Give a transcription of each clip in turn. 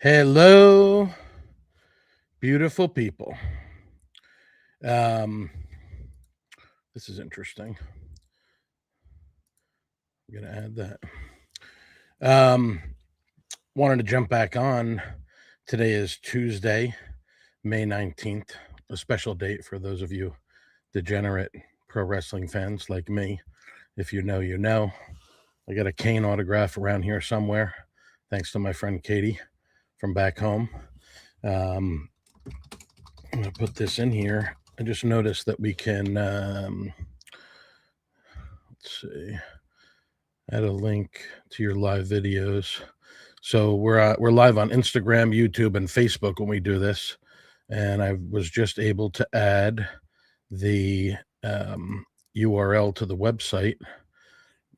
Hello, beautiful people. This is interesting. I'm going to add that. Wanted to jump back on. Today is Tuesday, May 19th, a special date for those of you degenerate pro wrestling fans like me. If you know, you know. I got a Kane autograph around here somewhere, thanks to my friend Katie from back home. I'm going to put this in here. I just noticed that we can, let's see, add a link to your live videos. So we're live on Instagram, YouTube, and Facebook when we do this. And I was just able to add the URL to the website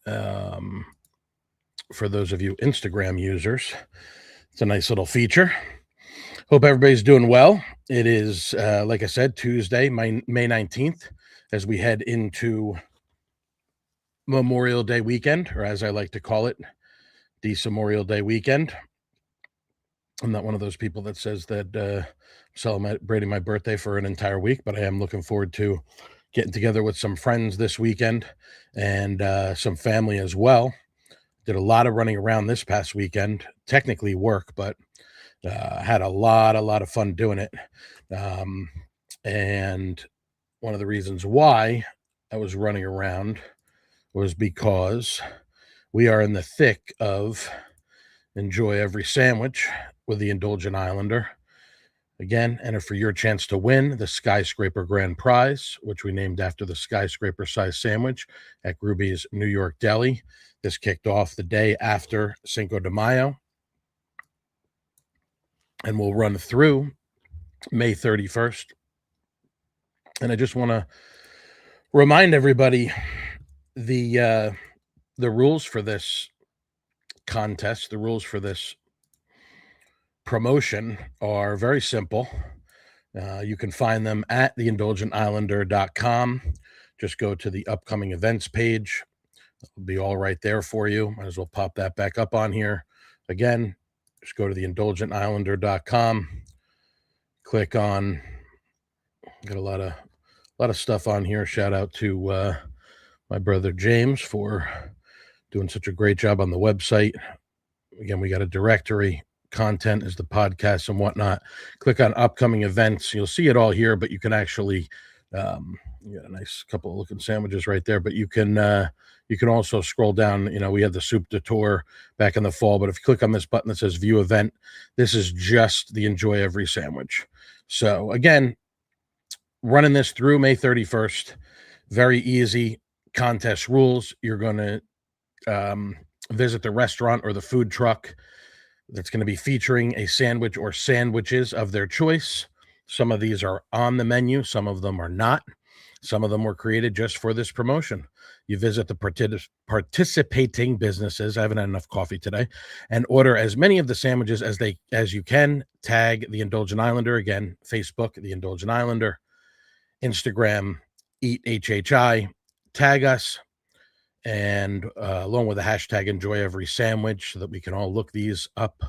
for those of you Instagram users. It's a nice little feature. Hope everybody's doing well. It is, like I said, Tuesday, May 19th, as we head into Memorial Day weekend, or as I like to call it, Memorial Day weekend. I'm not one of those people that says that celebrating my birthday for an entire week, but I am looking forward to getting together with some friends this weekend and some family as well. Did a lot of running around this past weekend, technically work, but had a lot of fun doing it. And one of the reasons why I was running around was because we are in the thick of Enjoy Every Sandwich with the Indulgent Islander. Again, enter for your chance to win the Skyscraper Grand Prize, which we named after the skyscraper size sandwich at Gruby's New York Deli. This kicked off the day after Cinco de Mayo and will run through May 31st. And I just want to remind everybody the rules for this contest, the rules for this promotion are very simple. You can find them at theindulgentislander.com. Just go to the upcoming events page. It'll be all right there for you. Might as well pop that back up on here. Again, just go to theindulgentislander.com. Click on, got a lot of stuff on here. Shout out to my brother James for doing such a great job on the website. Again, we got a directory. Content is the podcast and whatnot. Click on upcoming events. You'll see it all here, but you can actually, you got a nice couple of looking sandwiches right there, but you can also scroll down. You know, we had the soup de tour back in the fall, but if you click on this button that says view event, this is just the Enjoy Every Sandwich. So again, running this through May 31st, very easy contest rules. You're going to visit the restaurant or the food truck that's going to be featuring a sandwich or sandwiches of their choice. Some of these are on the menu. Some of them are not. Some of them were created just for this promotion. You visit the participating businesses, I haven't had enough coffee today, and order as many of the sandwiches as you can. Tag the Indulgent Islander. Again, Facebook, the Indulgent Islander. Instagram, Eat HHI. Tag us. And along with the hashtag Enjoy Every Sandwich, so that we can all look these up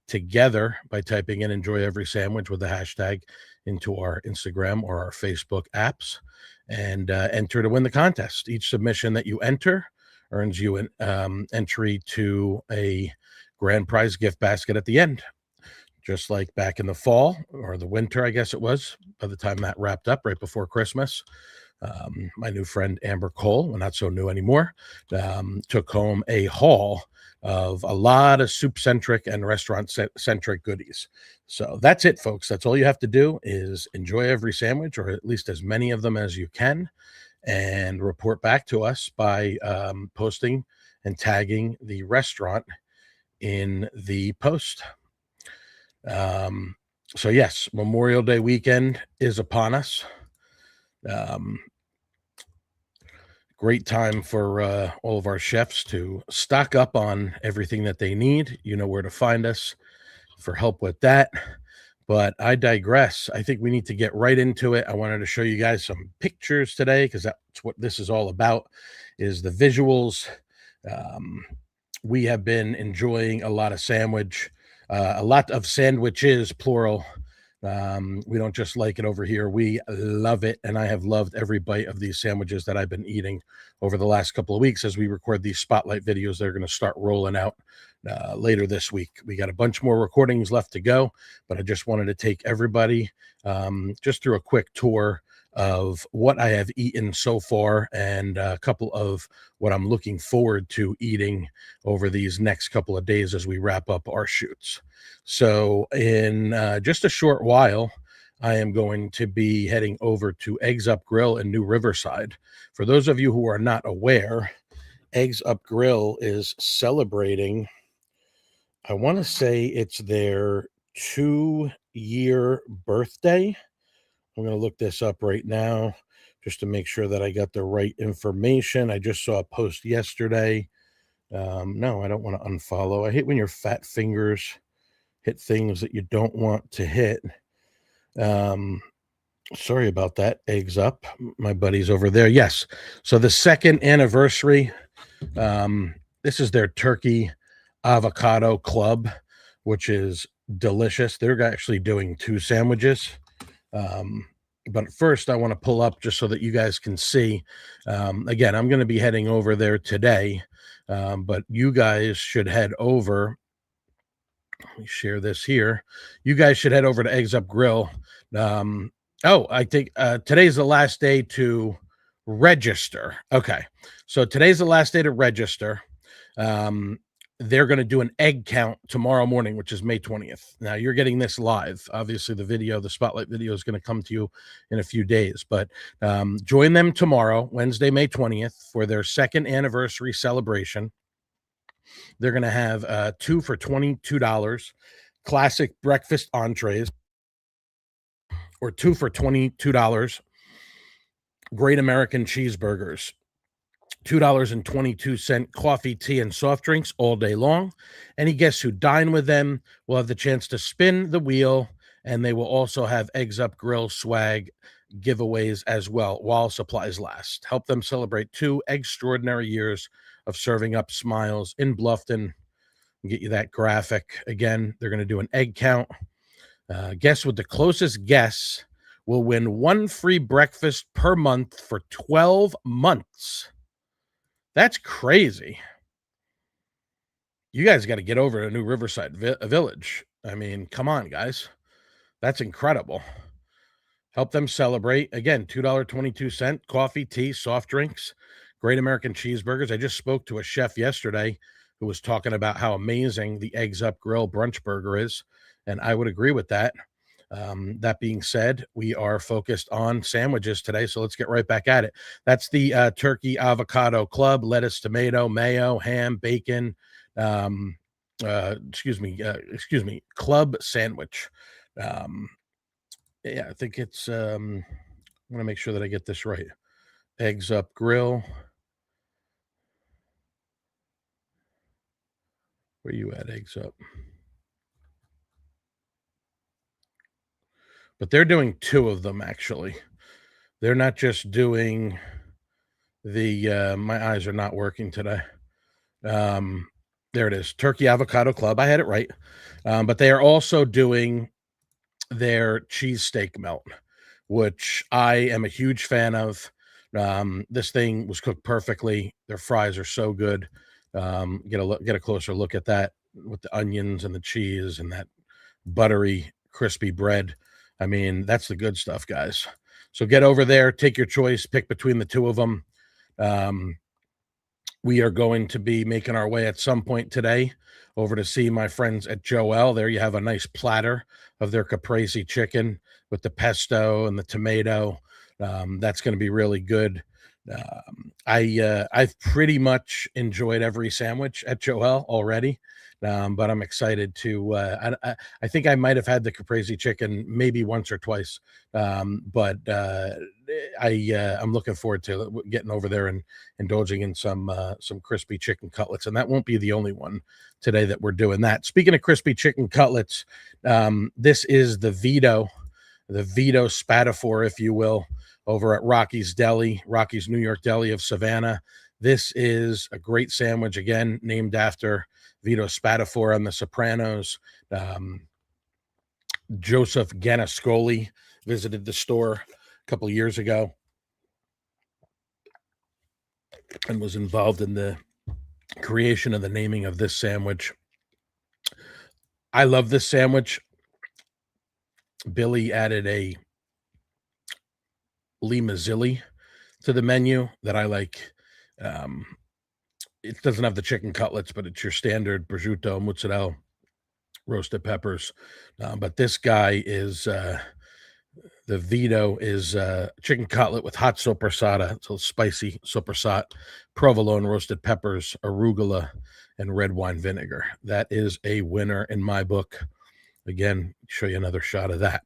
together by typing in Enjoy Every Sandwich with the hashtag into our Instagram or our Facebook apps, and enter to win the contest. Each submission that you enter earns you an entry to a grand prize gift basket at the end, just like back in the fall or the winter, I guess it was, by the time that wrapped up right before Christmas. My new friend Amber Cole, well, not so new anymore, took home a haul of a lot of soup-centric and restaurant-centric goodies. So that's it, folks. That's all you have to do is enjoy every sandwich, or at least as many of them as you can, and report back to us by posting and tagging the restaurant in the post. So yes, Memorial Day weekend is upon us. Great time for all of our chefs to stock up on everything that they need. You know where to find us for help with that. But I digress. I think we need to get right into it. I wanted to show you guys some pictures today because that's what this is all about, is the visuals. Um, we have been enjoying a lot of a lot of sandwiches, plural. We don't just like it over here. We love it. And I have loved every bite of these sandwiches that I've been eating over the last couple of weeks as we record these spotlight videos. They're going to start rolling out later this week. We got a bunch more recordings left to go, but I just wanted to take everybody just through a quick tour of what I have eaten so far and a couple of what I'm looking forward to eating over these next couple of days as we wrap up our shoots. So in just a short while, I am going to be heading over to Eggs Up Grill in New Riverside. For those of you who are not aware, Eggs Up Grill is celebrating, I want to say it's their 2-year birthday. I'm going to look this up right now just to make sure that I got the right information. I just saw a post yesterday. No, I don't want to unfollow. I hate when your fat fingers hit things that you don't want to hit. Sorry about that. Eggs Up. My buddy's over there. Yes. So the second anniversary, this is their turkey avocado club, which is delicious. They're actually doing 2 sandwiches. But first I want to pull up just so that you guys can see. Again, I'm going to be heading over there today. But you guys should head over. Let me share this here. You guys should head over to Eggs Up Grill. I think today's the last day to register. Okay. So today's the last day to register. They're going to do an egg count tomorrow morning, which is May 20th. Now you're getting this live. Obviously the spotlight video is going to come to you in a few days, but join them tomorrow, Wednesday, May 20th, for their second anniversary celebration. They're going to have 2 for $22 classic breakfast entrees, or 2 for $22 Great American cheeseburgers, $2.22 coffee, tea, and soft drinks all day long. Any guests who dine with them will have the chance to spin the wheel, and they will also have Eggs Up Grill swag giveaways as well while supplies last. Help them celebrate 2 extraordinary years of serving up smiles in Bluffton. Get you that graphic. Again, they're going to do an egg count. Guests with the closest guess will win 1 free breakfast per month for 12 months. That's crazy. You guys got to get over to New Riverside Village. I mean, come on, guys. That's incredible. Help them celebrate. Again, $2.22 coffee, tea, soft drinks, Great American cheeseburgers. I just spoke to a chef yesterday who was talking about how amazing the Eggs Up Grill brunch burger is, and I would agree with that. That being said, we are focused on sandwiches today, so let's get right back at it. That's the turkey avocado club, lettuce, tomato, mayo, ham, bacon, club sandwich. Yeah, I think it's, I'm going to make sure that I get this right. Eggs Up Grill. Where you at, Eggs Up? But they're doing 2 of them, actually. They're not just doing my eyes are not working today. There it is, Turkey Avocado Club. I had it right. But they are also doing their cheesesteak melt, which I am a huge fan of. This thing was cooked perfectly. Their fries are so good. Get a closer look at that with the onions and the cheese and that buttery, crispy bread. I mean, that's the good stuff, guys. So get over there, take your choice, pick between the 2 of them. We are going to be making our way at some point today over to see my friends at Joel. There you have a nice platter of their caprese chicken with the pesto and the tomato. That's going to be really good. I've pretty much enjoyed every sandwich at Joel already, but I'm excited to. I think I might have had the caprese chicken maybe once or twice, but I'm looking forward to getting over there and indulging in some crispy chicken cutlets, and that won't be the only one today that we're doing that. Speaking of crispy chicken cutlets, this is the Vito Spatafor, if you will, over at Rocky's Deli, Rocky's New York Deli of Savannah. This is a great sandwich, again, named after Vito Spatafor on The Sopranos. Joseph Ganascoli visited the store a couple of years ago and was involved in the creation of the naming of this sandwich. I love this sandwich. Billy added a Mazzilli to the menu that I like. It doesn't have the chicken cutlets, but it's your standard prosciutto, mozzarella, roasted peppers. But this guy is the Vito is chicken cutlet with hot soppressata, so spicy soppressata, provolone, roasted peppers, arugula, and red wine vinegar. That is a winner in my book. Again, show you another shot of that.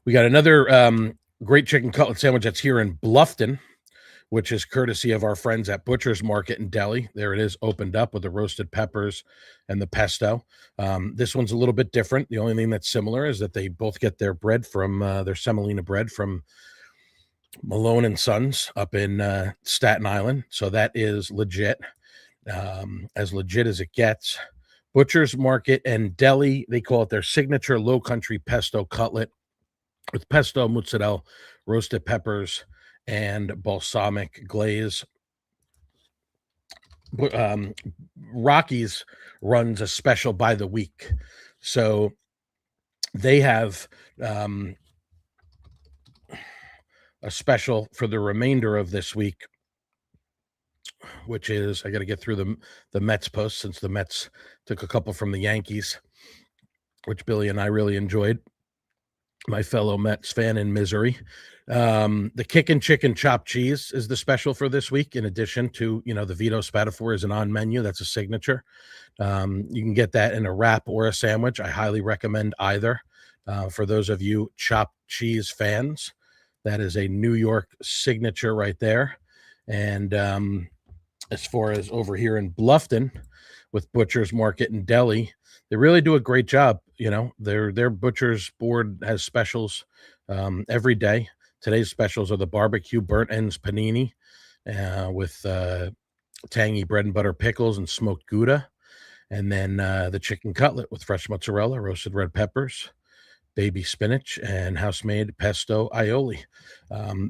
We got another great chicken cutlet sandwich that's here in Bluffton, which is courtesy of our friends at Butcher's Market in Delhi. There it is, opened up with the roasted peppers and the pesto. This one's a little bit different. The only thing that's similar is that they both get their bread from their semolina bread from Malone and Sons up in Staten Island. So that is legit, as legit as it gets. Butcher's Market and Deli, they call it their signature low country pesto cutlet with pesto, mozzarella, roasted peppers, and balsamic glaze. Rocky's runs a special by the week. So they have a special for the remainder of this week, which is, I got to get through the Mets post since the Mets took a couple from the Yankees, which Billy and I really enjoyed. My fellow Mets fan in misery. The Kickin' Chicken Chopped Cheese is the special for this week, in addition to, the Vito Spatafor is an on menu. That's a signature. You can get that in a wrap or a sandwich. I highly recommend either. For those of you chopped cheese fans, that is a New York signature right there. And as far as over here in Bluffton with Butcher's Market and Deli, they really do a great job. Their butcher's board has specials every day. Today's specials are the barbecue burnt ends panini with tangy bread and butter pickles and smoked Gouda. And then the chicken cutlet with fresh mozzarella, roasted red peppers, baby spinach, and house-made pesto aioli.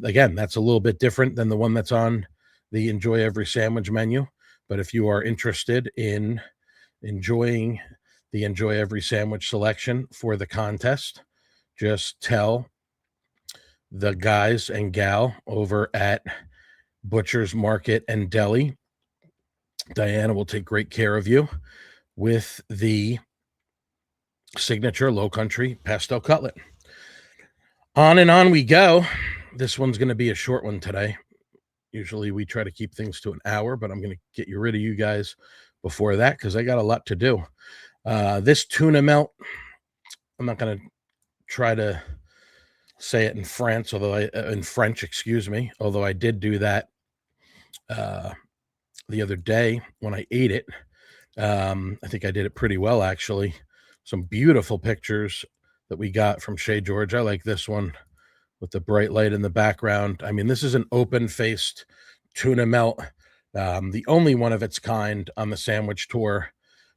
Again, that's a little bit different than the one that's on the Enjoy Every Sandwich menu. But if you are interested in enjoying the Enjoy Every Sandwich selection for the contest, just tell the guys and gal over at Butcher's Market and Deli. Diana will take great care of you with the signature low country pesto cutlet. On and on we go. This one's going to be a short one today. Usually we try to keep things to an hour, but I'm going to get rid of you guys before that because I got a lot to do. This tuna melt, I'm not going to try to say it in French, although I did do that the other day when I ate it. I think I did it pretty well, actually. Some beautiful pictures that we got from Shea George. I like this one with the bright light in the background. I mean, this is an open-faced tuna melt, the only one of its kind on the sandwich tour.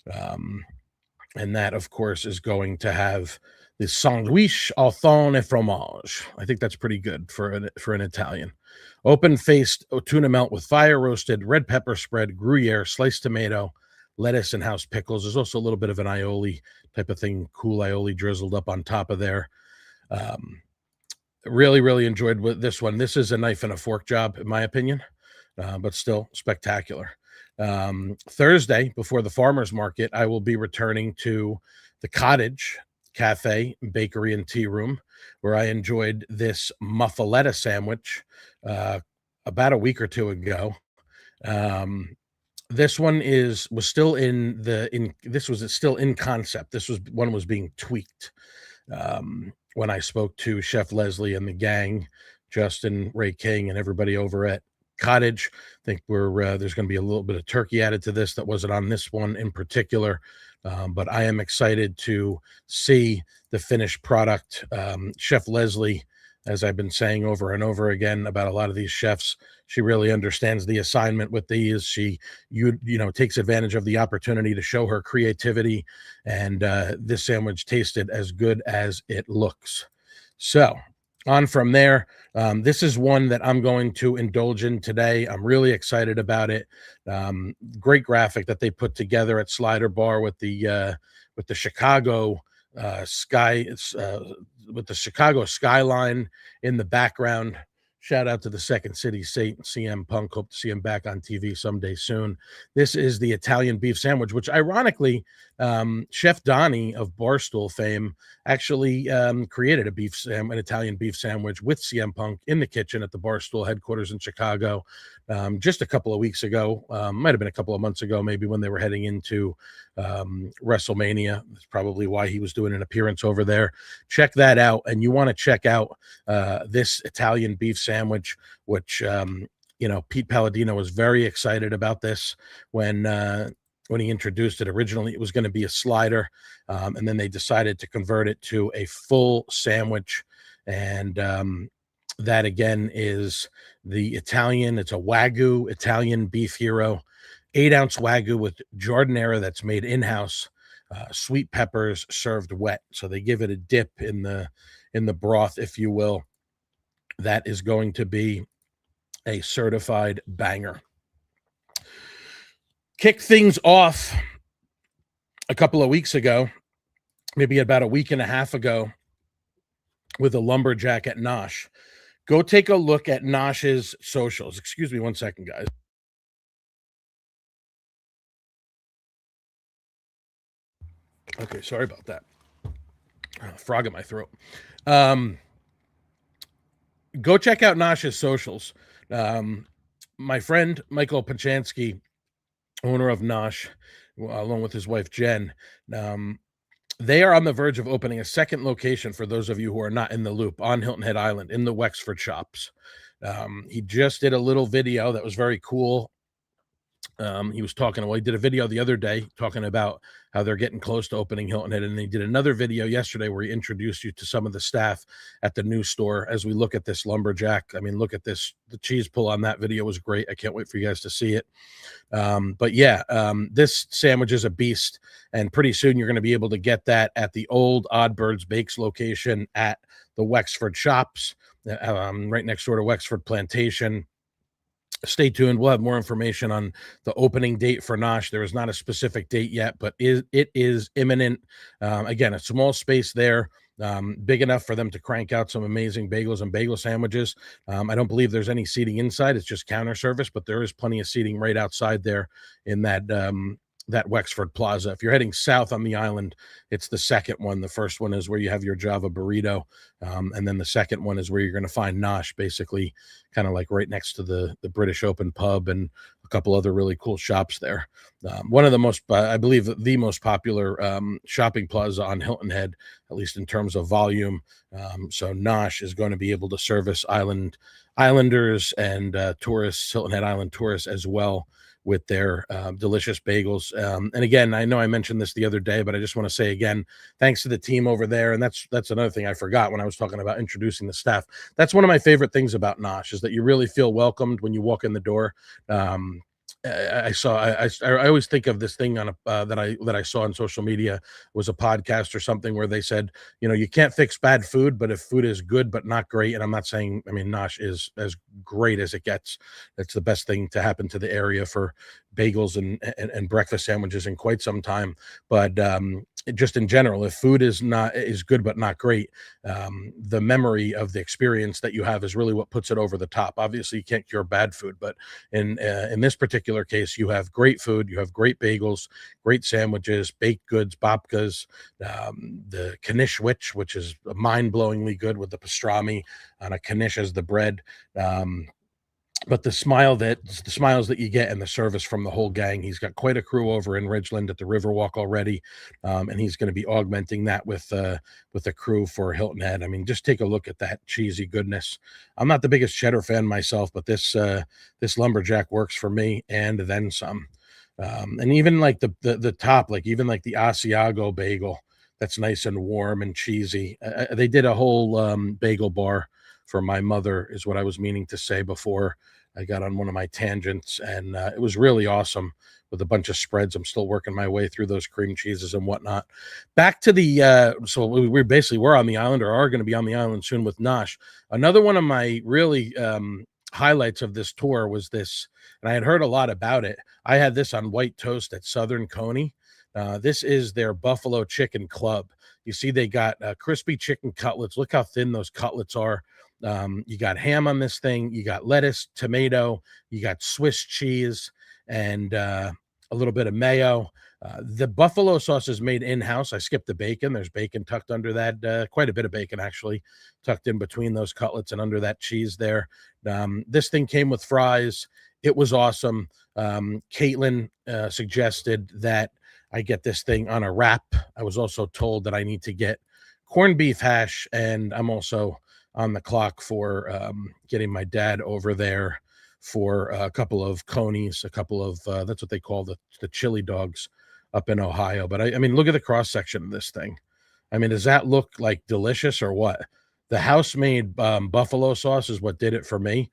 And that, of course, is going to have the sandwich au thon et fromage. I think that's pretty good for an Italian. Open-faced tuna melt with fire-roasted red pepper spread, Gruyere, sliced tomato, lettuce, and house pickles. There's also a little bit of an aioli type of thing, cool aioli drizzled up on top of there. Really, really enjoyed this one. This is a knife and a fork job, in my opinion, but still spectacular. Thursday, before the farmer's market, I will be returning to the Cottage Cafe, Bakery, and Tea Room, where I enjoyed this muffaletta sandwich, about a week or two ago. Um, this one is was still in the in this was still in concept. This was one was being tweaked when I spoke to Chef Leslie and the gang, Justin, Ray King, and everybody over at Cottage. I think there's going to be a little bit of turkey added to this that wasn't on this one in particular, but I am excited to see the finished product. Chef Leslie, as I've been saying over and over again about a lot of these chefs, she really understands the assignment with these. She takes advantage of the opportunity to show her creativity, and this sandwich tasted as good as it looks. So on from there, this is one that I'm going to indulge in today. I'm really excited about it. Great graphic that they put together at Slider Bar with the Chicago sky. It's with the Chicago skyline in the background. Shout out to the Second City Saint, CM Punk. Hope to see him back on TV someday soon. This is the Italian beef sandwich, which ironically, Chef Donnie of Barstool fame actually created an Italian beef sandwich with CM Punk in the kitchen at the Barstool headquarters in Chicago just a couple of weeks ago. Might have been a couple of months ago, maybe when they were heading into WrestleMania. That's probably why he was doing an appearance over there. Check that out. And you want to check out this Italian beef sandwich, which, Pete Palladino was very excited about this when he introduced it. Originally, it was going to be a slider, and then they decided to convert it to a full sandwich. And that, again, is the Italian. It's a Wagyu Italian beef hero, 8-ounce Wagyu with giardiniera that's made in-house, sweet peppers served wet. So they give it a dip in the broth, if you will. That is going to be a certified banger. Kick things off a couple of weeks ago, maybe about a week and a half ago, with a lumberjack at Nosh. Go take a look at Nosh's socials. Excuse me one second, guys. Okay, sorry about that. Frog in my throat. Go check out Nosh's socials. My friend Michael Pachansky, owner of Nosh, along with his wife Jen, they are on the verge of opening a second location, for those of you who are not in the loop, on Hilton Head Island in the Wexford Shops. He just did a little video that was very cool. He did a video the other day talking about how they're getting close to opening Hilton Head, and he did another video yesterday where he introduced you to some of the staff at the new store. As we look at this lumberjack, I mean, look at this. The cheese pull on that video was great. I can't wait for you guys to see it. This sandwich is a beast, and pretty soon you're going to be able to get that at the old Odd Birds Bakes location at the Wexford Shops, right next door to Wexford Plantation. Stay tuned. We'll have more information on the opening date for Nosh. There is not a specific date yet, but it is imminent. Again, a small space there, big enough for them to crank out some amazing bagels and bagel sandwiches. I don't believe there's any seating inside. It's just counter service, but there is plenty of seating right outside there in that Wexford Plaza. If you're heading south on the island, it's the second one. The first one is where you have your Java burrito. And then the second one is where you're going to find Nosh, basically kind of like right next to the British Open pub and a couple other really cool shops there. One of the most, I believe, the most popular shopping plaza on Hilton Head, at least in terms of volume. So Nosh is going to be able to service islanders and tourists, Hilton Head Island tourists as well, with their delicious bagels. And again, I know I mentioned this the other day, but I just want to say again, thanks to the team over there. And that's another thing I forgot when I was talking about introducing the staff. That's one of my favorite things about Nosh, is that you really feel welcomed when you walk in the door. I always think of this thing on that I saw on social media, was a podcast or something where they said, you can't fix bad food, but if food is good but not great, and I'm not saying, Nosh is as great as it gets. It's the best thing to happen to the area for bagels and breakfast sandwiches in quite some time. But just in general, if food is good but not great, the memory of the experience that you have is really what puts it over the top. Obviously, you can't cure bad food, but in this particular case, you have great food, you have great bagels, great sandwiches, baked goods, babkas, the knish, which is mind-blowingly good with the pastrami on a knish as the bread. But the smiles that you get and the service from the whole gang. He's got quite a crew over in Ridgeland at the Riverwalk already, and he's going to be augmenting that with a crew for Hilton Head. I mean, just take a look at that cheesy goodness. I'm not the biggest cheddar fan myself, but this lumberjack works for me and then some. And even like the top, like even like the Asiago bagel, that's nice and warm and cheesy. They did a whole bagel bar for my mother, is what I was meaning to say before I got on one of my tangents, and it was really awesome with a bunch of spreads. I'm still working my way through those cream cheeses and whatnot. Back to the so we basically we're on the island, or are going to be on the island soon with Nosh. Another one of my really highlights of this tour was this, and I had heard a lot about it. I had this on white toast at Southern Coney. This is their Buffalo Chicken Club. You see, they got crispy chicken cutlets. Look how thin those cutlets are. You got ham on this thing. You got lettuce, tomato. You got Swiss cheese and a little bit of mayo. The buffalo sauce is made in-house. I skipped the bacon. There's bacon tucked under that. Quite a bit of bacon, actually, tucked in between those cutlets and under that cheese there. This thing came with fries. It was awesome. Caitlin suggested that I get this thing on a wrap. I was also told that I need to get corned beef hash, and I'm also on the clock for getting my dad over there for a couple of conies, a couple of that's what they call the chili dogs up in Ohio. But I mean, look at the cross section of this thing. I mean, does that look like delicious or what? The house made buffalo sauce is what did it for me.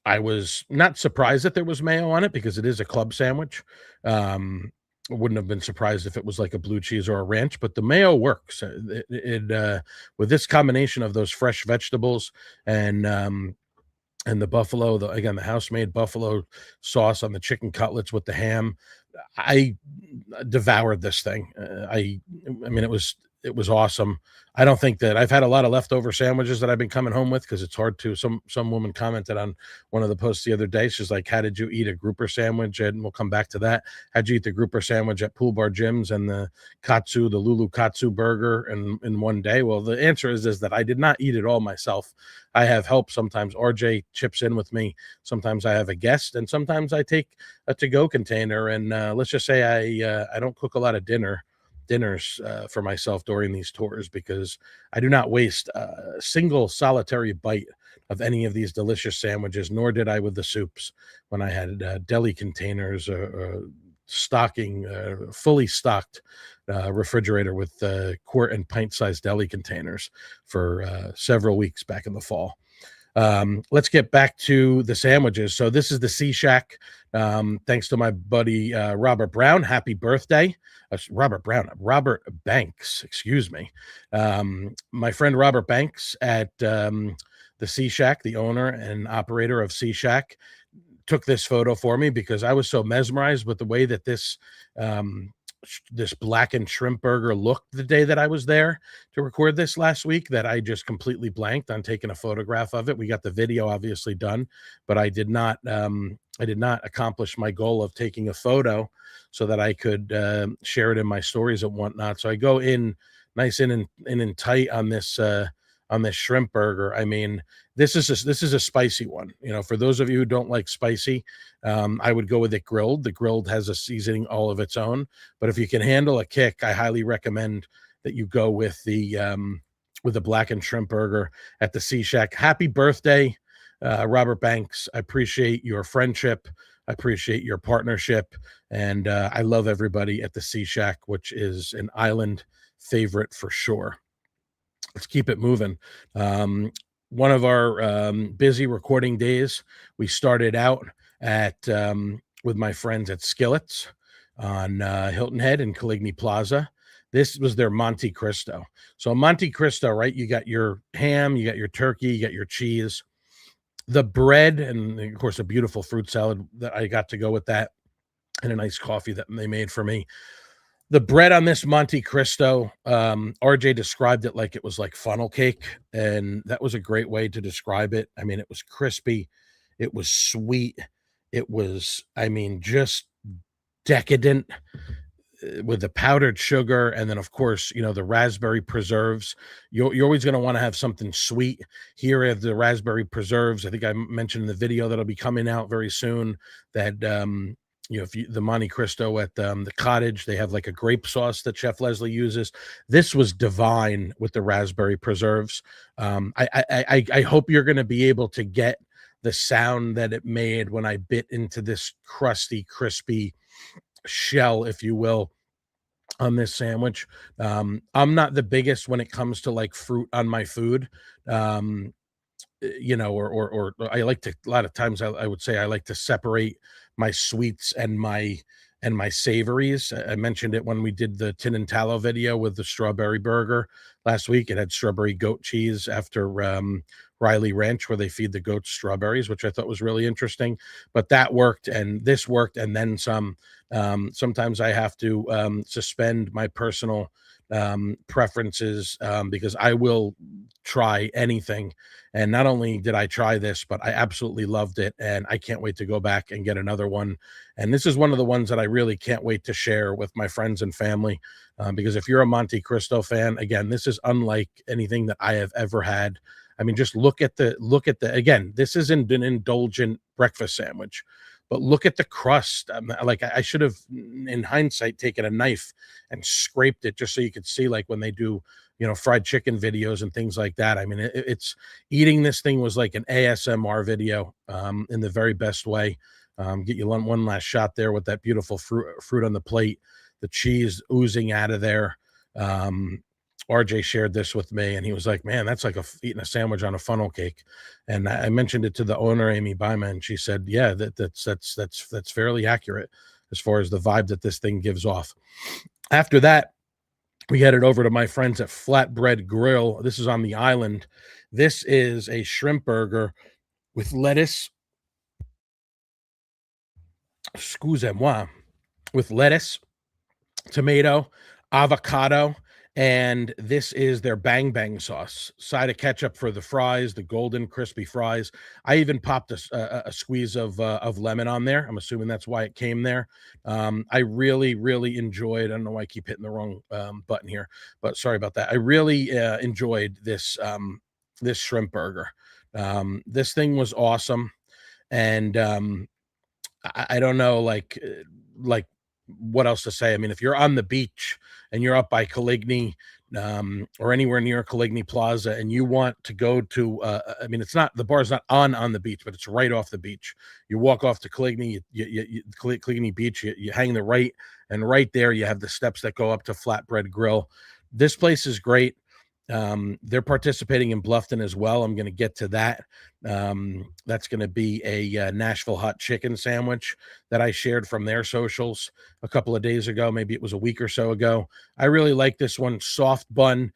I was not surprised that there was mayo on it because it is a club sandwich. I wouldn't have been surprised if it was like a blue cheese or a ranch, but the mayo works. With this combination of those fresh vegetables and the buffalo, again, the house made buffalo sauce on the chicken cutlets with the ham. I devoured this thing. I mean, it was awesome. I don't think that I've had a lot of leftover sandwiches that I've been coming home with because it's hard to. Some woman commented on one of the posts the other day. She's like, "How did you eat a grouper sandwich?" And we'll come back to that. How'd you eat the grouper sandwich at Pool Bar Gyms and the Lulu Katsu burger in one day? Well, the answer is that I did not eat it all myself. I have help. Sometimes RJ chips in with me. Sometimes I have a guest, and sometimes I take a to-go container. And let's just say I don't cook a lot of dinners for myself during these tours because I do not waste a single solitary bite of any of these delicious sandwiches, nor did I with the soups when I had deli containers stocking fully stocked refrigerator with quart and pint sized deli containers for several weeks back in the fall. Let's get back to the sandwiches. So this is the Sea Shack. Thanks to my buddy Robert Brown. Happy birthday. Robert Banks, excuse me. My friend Robert Banks at the Sea Shack, the owner and operator of Sea Shack, took this photo for me because I was so mesmerized with the way that this blackened shrimp burger looked the day that I was there to record this last week that I just completely blanked on taking a photograph of it. We got the video obviously done, but I did not accomplish my goal of taking a photo so that I could share it in my stories and whatnot. So I go in nice in and tight on this shrimp burger. I mean, this is a spicy one. You know, for those of you who don't like spicy, I would go with it grilled. The grilled has a seasoning all of its own, but if you can handle a kick, I highly recommend that you go with the blackened shrimp burger at the Sea Shack. Happy birthday, Robert Banks. I appreciate your friendship. I appreciate your partnership, and I love everybody at the Sea Shack, which is an island favorite for sure. Let's keep it moving. One of our busy recording days, we started out at with my friends at Skillets on Hilton Head and Caligny Plaza. This was their Monte Cristo. So Monte Cristo, right? You got your ham, you got your turkey, you got your cheese, the bread, and of course a beautiful fruit salad that I got to go with that, and a nice coffee that they made for me. The bread on this Monte Cristo, RJ described it like it was like funnel cake, and that was a great way to describe it. I mean, it was crispy, it was sweet, it was, I mean, just decadent. with the powdered sugar, and then of course, the raspberry preserves. You're always going to want to have something sweet. Here I have the raspberry preserves. I think I mentioned in the video that'll be coming out very soon that if the Monte Cristo at the cottage, they have like a grape sauce that Chef Leslie uses. This was divine with the raspberry preserves. I hope you're going to be able to get the sound that it made when I bit into this crusty, crispy shell, if you will, on this sandwich. I'm not the biggest when it comes to like fruit on my food. Um, or I like to, a lot of times I would say I like to separate my sweets and my savories. I mentioned it when we did the tin and tallow video with the strawberry burger last week. It had strawberry goat cheese after Riley Ranch, where they feed the goats strawberries, which I thought was really interesting. But that worked, and this worked, and then some. Sometimes I have to suspend my personal preferences because I will try anything. And not only did I try this, but I absolutely loved it. And I can't wait to go back and get another one. And this is one of the ones that I really can't wait to share with my friends and family. Because if you're a Monte Cristo fan, again, this is unlike anything that I have ever had. I mean, just look at the again, this isn't an indulgent breakfast sandwich, but look at the crust. Like I should have, in hindsight, taken a knife and scraped it just so you could see, like when they do, fried chicken videos and things like that. I mean, it's eating this thing was like an ASMR video in the very best way. Get you one last shot there with that beautiful fruit on the plate, the cheese oozing out of there. RJ shared this with me, and he was like, "Man, that's like eating a sandwich on a funnel cake." And I mentioned it to the owner, Amy Byman, and she said, "Yeah, that's fairly accurate as far as the vibe that this thing gives off." After that, we headed over to my friends at Flatbread Grill. This is on the island. This is a shrimp burger with lettuce, excusez-moi, with lettuce, tomato, avocado, and this is their bang bang sauce. Side of ketchup for the fries, the golden crispy fries. I even popped a squeeze of lemon on there. I'm assuming that's why it came there. I really, really enjoyed. I don't know why I keep hitting the wrong button here, but sorry about that. I really enjoyed this shrimp burger. This thing was awesome, and I don't know, like what else to say. I mean, if you're on the beach and you're up by Coligny, or anywhere near Coligny Plaza, and you want to go to, I mean, it's not, the bar's not on the beach, but it's right off the beach. You walk off to Coligny, Coligny Beach, you hang the right, and right there you have the steps that go up to Flatbread Grill. This place is great. They're participating in Bluffton as well. I'm going to get to that. That's going to be a Nashville hot chicken sandwich that I shared from their socials a couple of days ago. Maybe it was a week or so ago. I really like this one. Soft bun,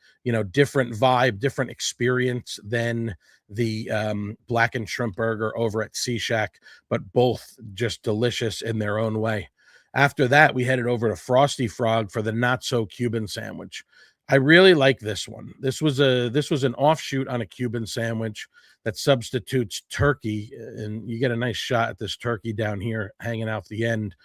different vibe, different experience than the blackened shrimp burger over at Sea Shack, but both just delicious in their own way. After that, we headed over to Frosty Frog for the not so Cuban sandwich. I really like this one. This was an offshoot on a Cuban sandwich that substitutes turkey, and you get a nice shot at this turkey down here hanging out the end.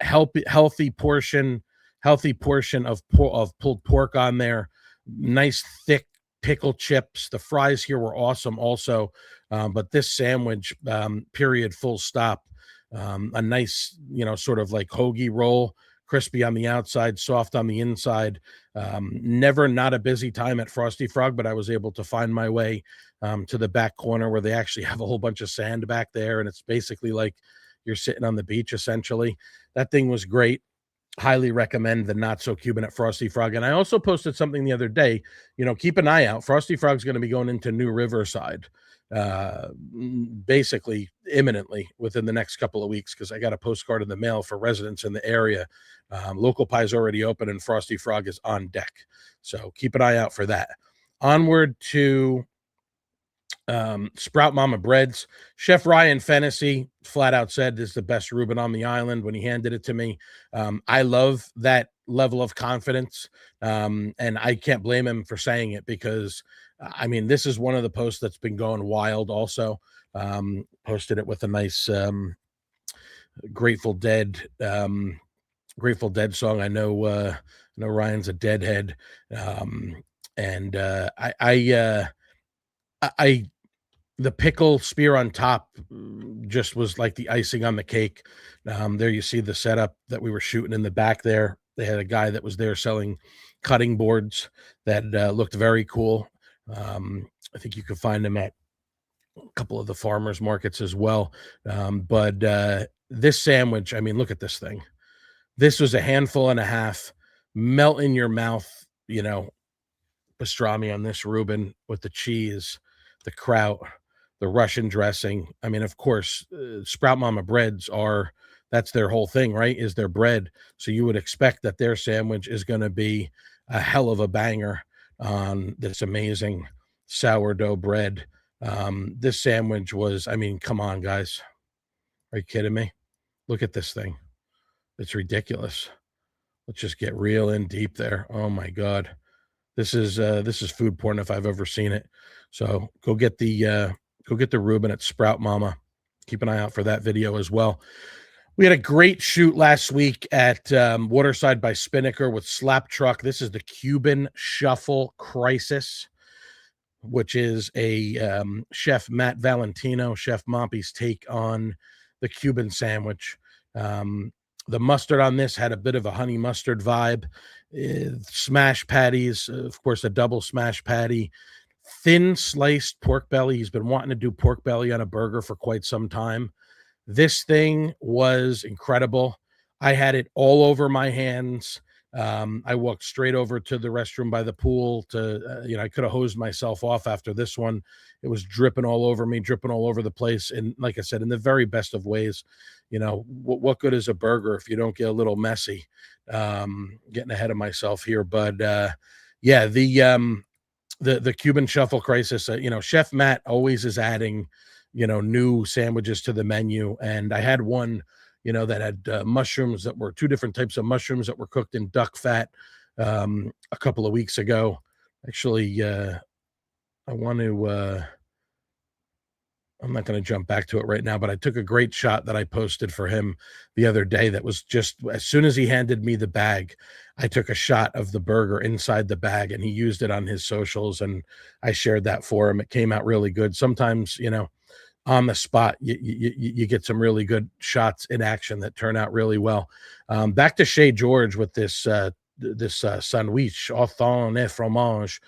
Healthy portion of pulled pork on there. Nice thick pickle chips. The fries here were awesome, also, but this sandwich, period, full stop. A nice, sort of like hoagie roll, crispy on the outside, soft on the inside. Never not a busy time at Frosty Frog, but I was able to find my way to the back corner where they actually have a whole bunch of sand back there. And it's basically like you're sitting on the beach, essentially. That thing was great. Highly recommend the not so Cuban at Frosty Frog. And I also posted something the other day, keep an eye out. Frosty Frog's going to be going into New Riverside, basically imminently within the next couple of weeks, because I got a postcard in the mail for residents in the area. Local Pie's already open and Frosty Frog is on deck. So keep an eye out for that. Onward to Sprout Mama Breads. Chef Ryan Fennessy flat out said this is the best Reuben on the island when he handed it to me. I love that level of confidence, and I can't blame him for saying it, because I mean, this is one of the posts that's been going wild. Also, posted it with a nice Grateful Dead Grateful Dead song. I know Ryan's a Deadhead, um, and I the pickle spear on top just was like the icing on the cake. There you see the setup that we were shooting in the back there. They had a guy that was there selling cutting boards that looked very cool. I think you could find them at a couple of the farmers markets as well. But this sandwich, I mean, look at this thing. This was a handful and a half, melt in your mouth, pastrami on this Reuben with the cheese, the kraut, the Russian dressing. I mean, of course, Sprout Mama breads are that's their whole thing, right? Is their bread. So you would expect that their sandwich is going to be a hell of a banger on this amazing sourdough bread. This sandwich was, I mean, come on, guys. Are you kidding me? Look at this thing. It's ridiculous. Let's just get real in deep there. Oh my God. This is food porn if I've ever seen it. So go get the Reuben at Sprout Mama. Keep an eye out for that video as well. We had a great shoot last week at Waterside by Spinnaker with Slap Truck. This is the Cuban Shuffle Crisis, which is a Chef Matt Valentino, Chef Mompy's take on the Cuban sandwich. The mustard on this had a bit of a honey mustard vibe. Smash patties, of course, a double smash patty. Thin sliced pork belly. He's been wanting to do pork belly on a burger for quite some time. This thing was incredible. I had it all over my hands. I walked straight over to the restroom by the pool to, I could have hosed myself off after this one. It was dripping all over me, dripping all over the place. And like I said, in the very best of ways, what good is a burger if you don't get a little messy? Getting ahead of myself here, but yeah, the Cuban Shuffle Crisis, Chef Matt always is adding, new sandwiches to the menu. And I had one, that had mushrooms that were two different types of mushrooms that were cooked in duck fat a couple of weeks ago. Actually, I want to, I'm not going to jump back to it right now, but I took a great shot that I posted for him the other day. That was just as soon as he handed me the bag, I took a shot of the burger inside the bag and he used it on his socials and I shared that for him. It came out really good. Sometimes, on the spot, you get some really good shots in action that turn out really well. Back to Chez George with this sandwich au thon et fromage.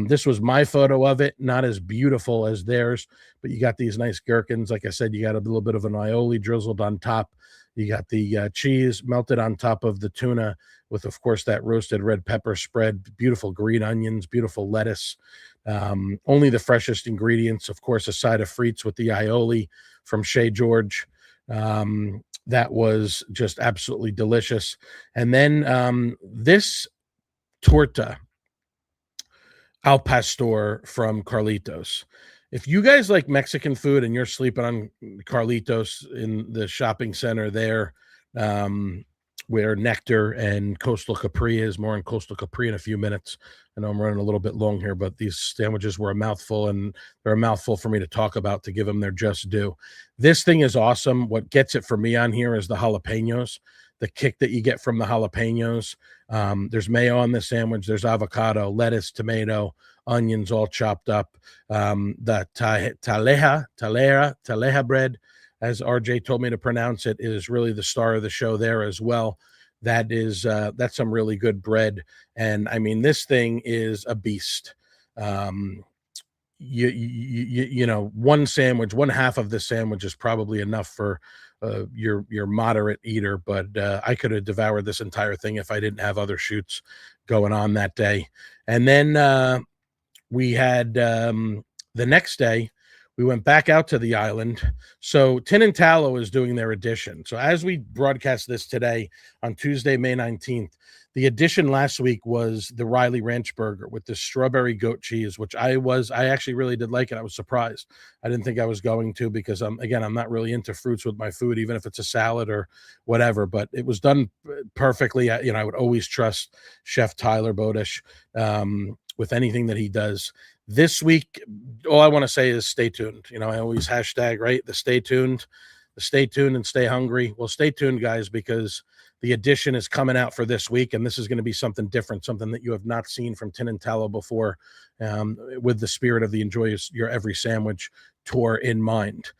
This was my photo of it, not as beautiful as theirs, but you got these nice gherkins. Like I said, you got a little bit of an aioli drizzled on top. You got the cheese melted on top of the tuna with, of course, that roasted red pepper spread, beautiful green onions, beautiful lettuce. Only the freshest ingredients, of course, a side of frites with the aioli from Chez George. That was just absolutely delicious. And then this torta al pastor from Carlitos. If you guys like Mexican food and you're sleeping on Carlitos in the shopping center there, where Nectar and Coastal Capri is, more on Coastal Capri in a few minutes. I know I'm running a little bit long here, but these sandwiches were a mouthful, and they're a mouthful for me to talk about to give them their just due. This thing is awesome. What gets it for me on here is the jalapenos, the kick that you get from the jalapenos. There's mayo on the sandwich. There's avocado, lettuce, tomato, onions all chopped up. The taleja bread, as RJ told me to pronounce it, is really the star of the show there as well. That's some really good bread. And I mean, this thing is a beast. One sandwich, one half of the sandwich is probably enough for your moderate eater, but I could have devoured this entire thing if I didn't have other shoots going on that day. And then we had the next day, we went back out to the island. So Tin and Tallow is doing their edition. So as we broadcast this today on Tuesday, May 19th, the edition last week was the Riley Ranch Burger with the strawberry goat cheese, which I actually really did like it. I was surprised. I didn't think I was going to because I'm not really into fruits with my food, even if it's a salad or whatever, but it was done perfectly. I would always trust Chef Tyler Bodish with anything that he does. This week, all I want to say is stay tuned. I always hashtag, right? The stay tuned. Stay tuned and stay hungry. Well, stay tuned, guys, because the edition is coming out for this week, and this is going to be something different, something that you have not seen from Tin and Tallow before, with the spirit of the Enjoy Your Every Sandwich tour in mind.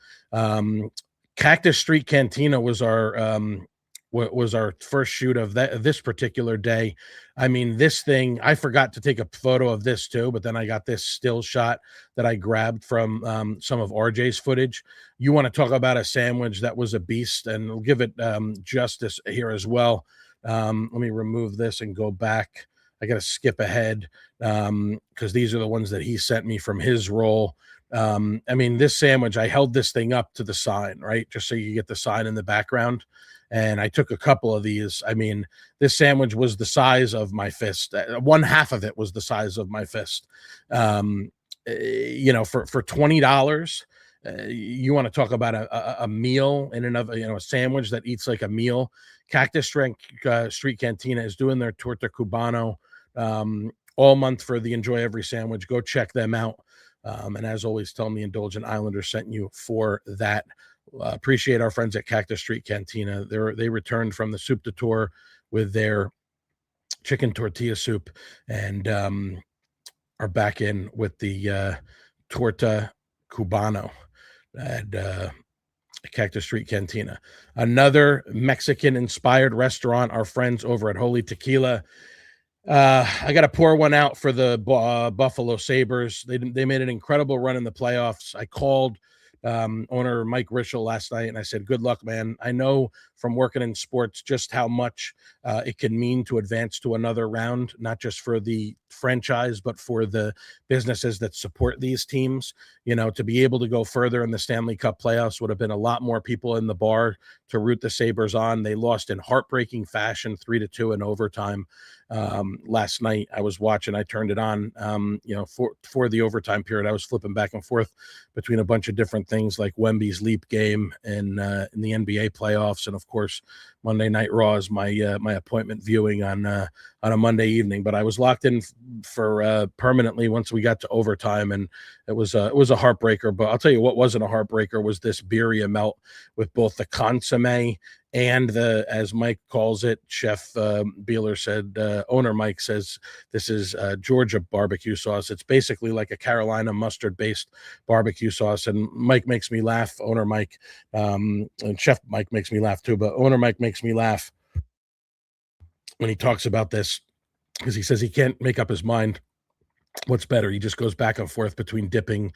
Cactus Street Cantina was our first shoot of this particular day. I mean, this thing, I forgot to take a photo of this too, but then I got this still shot that I grabbed from some of RJ's footage. You want to talk about a sandwich that was a beast, and we'll give it justice here as well. Let me remove this and go back. I got to skip ahead because these are the ones that he sent me from his roll. I mean, this sandwich, I held this thing up to the sign, right? Just so you get the sign in the background. And I took a couple of these. I mean, this sandwich was the size of my fist. One half of it was the size of my fist. For $20, you want to talk about a meal in and of, a sandwich that eats like a meal. Cactus Street Cantina is doing their Torta Cubano all month for the Enjoy Every Sandwich. Go check them out. And as always, tell me Indulgent Islander sent you for that. Appreciate our friends at Cactus Street Cantina. They returned from the soup de tour with their chicken tortilla soup and are back in with the torta cubano at Cactus Street Cantina. Another Mexican-inspired restaurant, our friends over at Holy Tequila. I got to pour one out for the Buffalo Sabres. They made an incredible run in the playoffs. I called owner Mike Rischel last night, and I said, good luck, man. I know from working in sports just how much it can mean to advance to another round, not just for the franchise, but for the businesses that support these teams. To be able to go further in the Stanley Cup playoffs would have been a lot more people in the bar to root the Sabres on. They lost in heartbreaking fashion, 3-2 in overtime. Last night I was watching, I turned it on, for the overtime period. I was flipping back and forth between a bunch of different things like Wemby's leap game and in the NBA playoffs. And of course, Monday Night Raw is my appointment viewing on a Monday evening, but I was locked in for permanently once we got to overtime, and it was a heartbreaker. But I'll tell you what wasn't a heartbreaker was this birria melt with both the consomme and the, as Mike calls it, Chef Beeler said, owner Mike says this is Georgia barbecue sauce. It's basically like a Carolina mustard-based barbecue sauce, and Mike makes me laugh. Owner Mike and Chef Mike makes me laugh too, but owner Mike makes me laugh when he talks about this because he says he can't make up his mind what's better. He just goes back and forth between dipping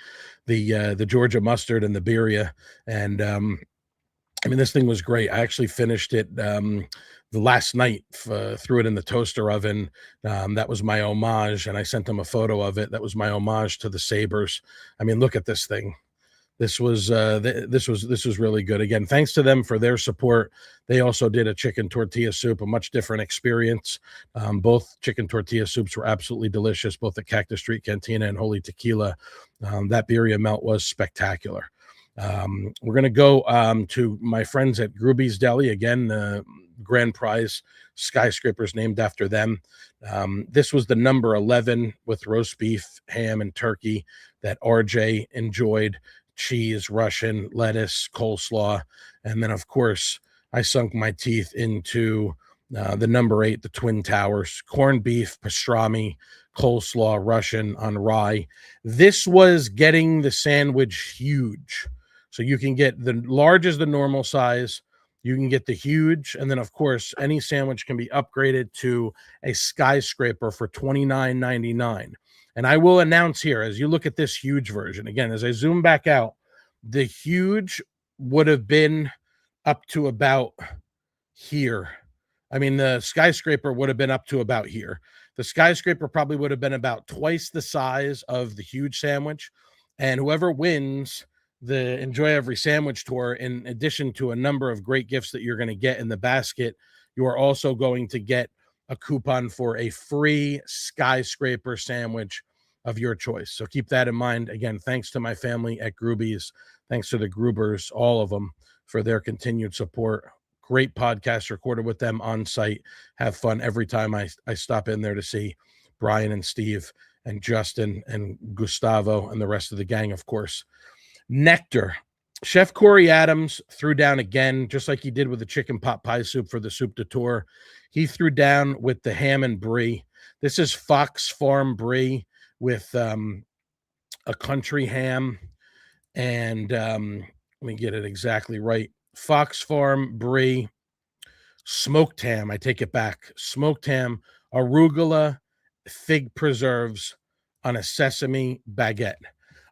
the Georgia mustard and the birria, and I mean, this thing was great. I actually finished it the last night, threw it in the toaster oven. That was my homage, and I sent them a photo of it. That was my homage to the Sabres. I mean, look at this thing. This was really good. Again, thanks to them for their support. They also did a chicken tortilla soup, a much different experience. Both chicken tortilla soups were absolutely delicious, both at Cactus Street Cantina and Holy Tequila. That birria melt was spectacular. We're going to go to my friends at Gruby's Deli. Again, the grand prize skyscrapers named after them. This was the number 11 with roast beef, ham, and turkey that RJ enjoyed. Cheese, Russian, lettuce, coleslaw. And then, of course, I sunk my teeth into the number 8, the Twin Towers, corned beef, pastrami, coleslaw, Russian on rye. This was getting the sandwich huge. So you can get the large as the normal size. You can get the huge. And then, of course, any sandwich can be upgraded to a skyscraper for $29.99. And I will announce here, as you look at this huge version, again, as I zoom back out, the huge would have been up to about here. I mean, the skyscraper would have been up to about here. The skyscraper probably would have been about twice the size of the huge sandwich. And whoever wins the Enjoy Every Sandwich tour, in addition to a number of great gifts that you're going to get in the basket, you are also going to get a coupon for a free skyscraper sandwich of your choice. So keep that in mind. Again, thanks to my family at Gruby's, thanks to the Grubers, all of them, for their continued support. Great podcast recorded with them on site. Have fun every time I stop in there to see Brian and Steve and Justin and Gustavo and the rest of the gang, of course. Nectar. Chef Corey Adams threw down again, just like he did with the chicken pot pie soup for the soup de tour. He threw down with the ham and brie. This is Fox Farm brie with a country ham and let me get it exactly right. Fox Farm brie, smoked ham. I take it back. Smoked ham, arugula, fig preserves on a sesame baguette.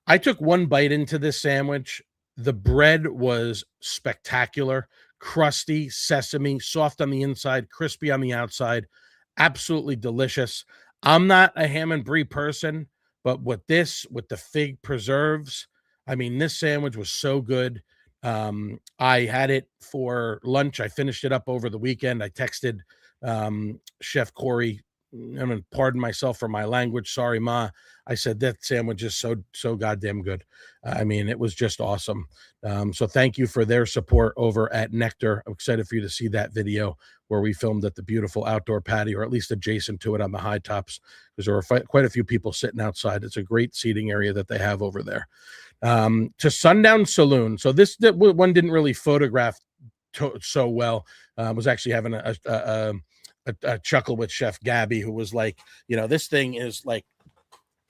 I took one bite into this sandwich. The bread was spectacular, crusty, sesame, soft on the inside, crispy on the outside. Absolutely delicious. I'm not a ham and brie person, but with the fig preserves, I mean, this sandwich was so good. I had it for lunch. I finished it up over the weekend. I texted Chef Corey. I mean, pardon myself for my language. Sorry, Ma. I said that sandwich is so goddamn good. I mean, it was just awesome. So thank you for their support over at Nectar. I'm excited for you to see that video where we filmed at the beautiful outdoor patio, or at least adjacent to it on the high tops, because there were quite a few people sitting outside. It's a great seating area that they have over there. To Sundown Saloon. So this one didn't really photograph so well. Was actually having a chuckle with Chef Gabby, who was like, this thing is like,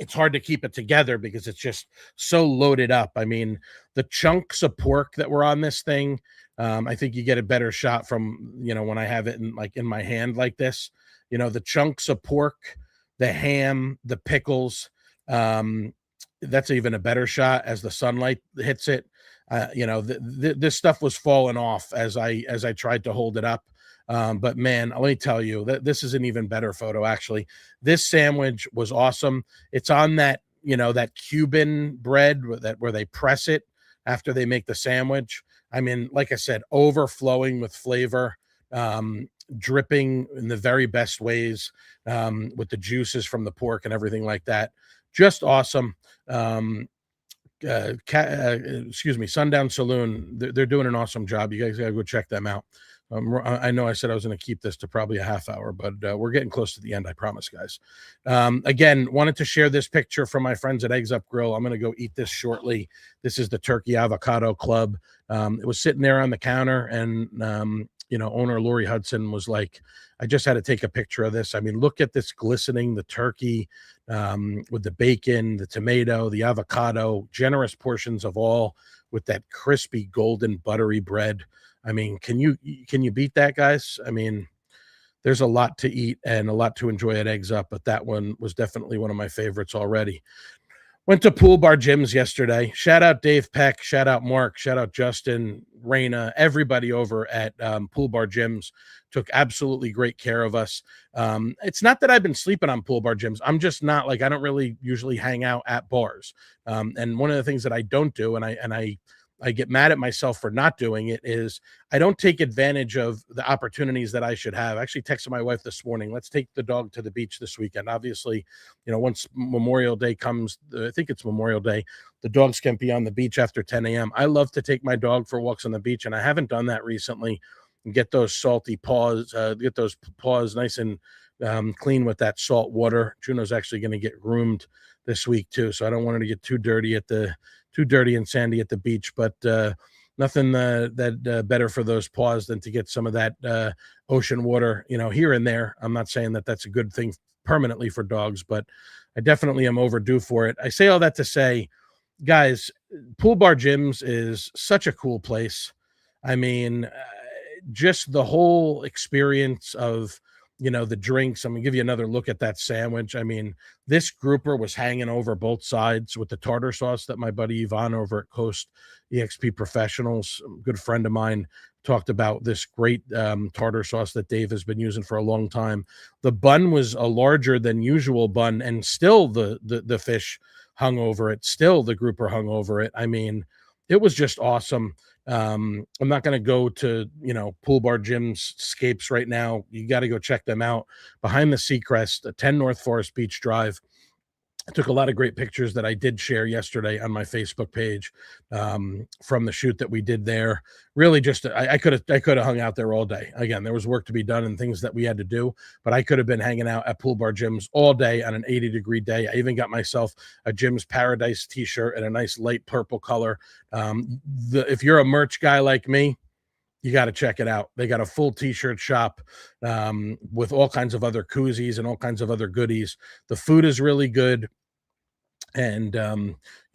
it's hard to keep it together because it's just so loaded up. I mean, the chunks of pork that were on this thing, I think you get a better shot from, when I have it in my hand like this, the chunks of pork, the ham, the pickles, that's even a better shot as the sunlight hits it. This stuff was falling off as I tried to hold it up. But man, let me tell you that this is an even better photo. Actually, this sandwich was awesome. It's on that, that Cuban bread where they press it after they make the sandwich. I mean, like I said, overflowing with flavor, dripping in the very best ways, with the juices from the pork and everything like that. Just awesome. Excuse me, Sundown Saloon. They're doing an awesome job. You guys gotta go check them out. I know I said I was going to keep this to probably a half hour, but we're getting close to the end. I promise, guys. Again, wanted to share this picture from my friends at Eggs Up Grill. I'm going to go eat this shortly. This is the Turkey Avocado Club. It was sitting there on the counter, and owner Lori Hudson was like, I just had to take a picture of this. I mean, look at this glistening, the turkey with the bacon, the tomato, the avocado, generous portions of all with that crispy, golden, buttery bread. I mean, can you beat that, guys? I mean, there's a lot to eat and a lot to enjoy at Eggs Up, but that one was definitely one of my favorites already. Went to Pool Bar Gyms yesterday. Shout out Dave Peck. Shout out Mark. Shout out Justin, Raina, everybody over at Pool Bar Gyms took absolutely great care of us. It's not that I've been sleeping on Pool Bar Gyms. I'm just not like, I don't really usually hang out at bars. And one of the things that I don't do, and I get mad at myself for not doing it, is I don't take advantage of the opportunities that I should have. I actually texted my wife this morning, let's take the dog to the beach this weekend. Obviously, once Memorial Day comes, I think it's Memorial Day, the dogs can't be on the beach after 10 a.m. I love to take my dog for walks on the beach, and I haven't done that recently. And get those salty paws, get those paws nice and clean with that salt water. Juno's actually going to get groomed this week too, so I don't want her to get too dirty and sandy at the beach, but nothing that better for those paws than to get some of that ocean water, here and there. I'm not saying that that's a good thing permanently for dogs, but I definitely am overdue for it. I say all that to say, guys, Pool Bar Gyms is such a cool place. I mean, just the whole experience of, the drinks. I'm gonna give you another look at that sandwich. I mean, this grouper was hanging over both sides with the tartar sauce that my buddy Yvonne over at Coast EXP Professionals, a good friend of mine, talked about this great tartar sauce that Dave has been using for a long time. The bun was a larger than usual bun, and still the fish hung over it. Still the grouper hung over it. I mean, it was just awesome. I'm not going to go to, Pool Bar Gyms scapes right now. You got to go check them out behind the Seacrest, 10 North Forest Beach Drive. I took a lot of great pictures that I did share yesterday on my Facebook page, from the shoot that we did there. Really, just I could have hung out there all day. Again, there was work to be done and things that we had to do, but I could have been hanging out at Pool Bar Gyms all day on an 80-degree day. I even got myself a Jim's Paradise T-shirt in a nice light purple color. If you're a merch guy like me, you got to check it out. They got a full T-shirt shop, with all kinds of other koozies and all kinds of other goodies. The food is really good. And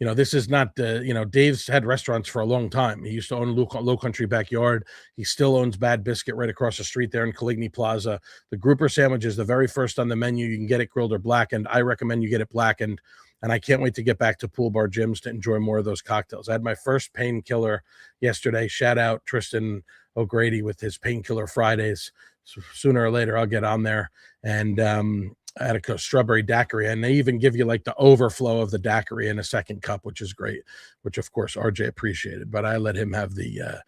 this is not Dave's had restaurants for a long time. He used to own Low Country Backyard. He still owns Bad Biscuit right across the street there in Coligny Plaza. The grouper sandwich is the very first on the menu. You can get it grilled or blackened. I recommend you get it blackened, and I can't wait to get back to Pool Bar Gyms to enjoy more of those cocktails. I had my first painkiller yesterday. Shout out Tristan O'Grady with his Painkiller Fridays. So sooner or later I'll get on there. And I had a strawberry daiquiri, and they even give you like the overflow of the daiquiri in a second cup, which is great, which of course RJ appreciated, but I let him have the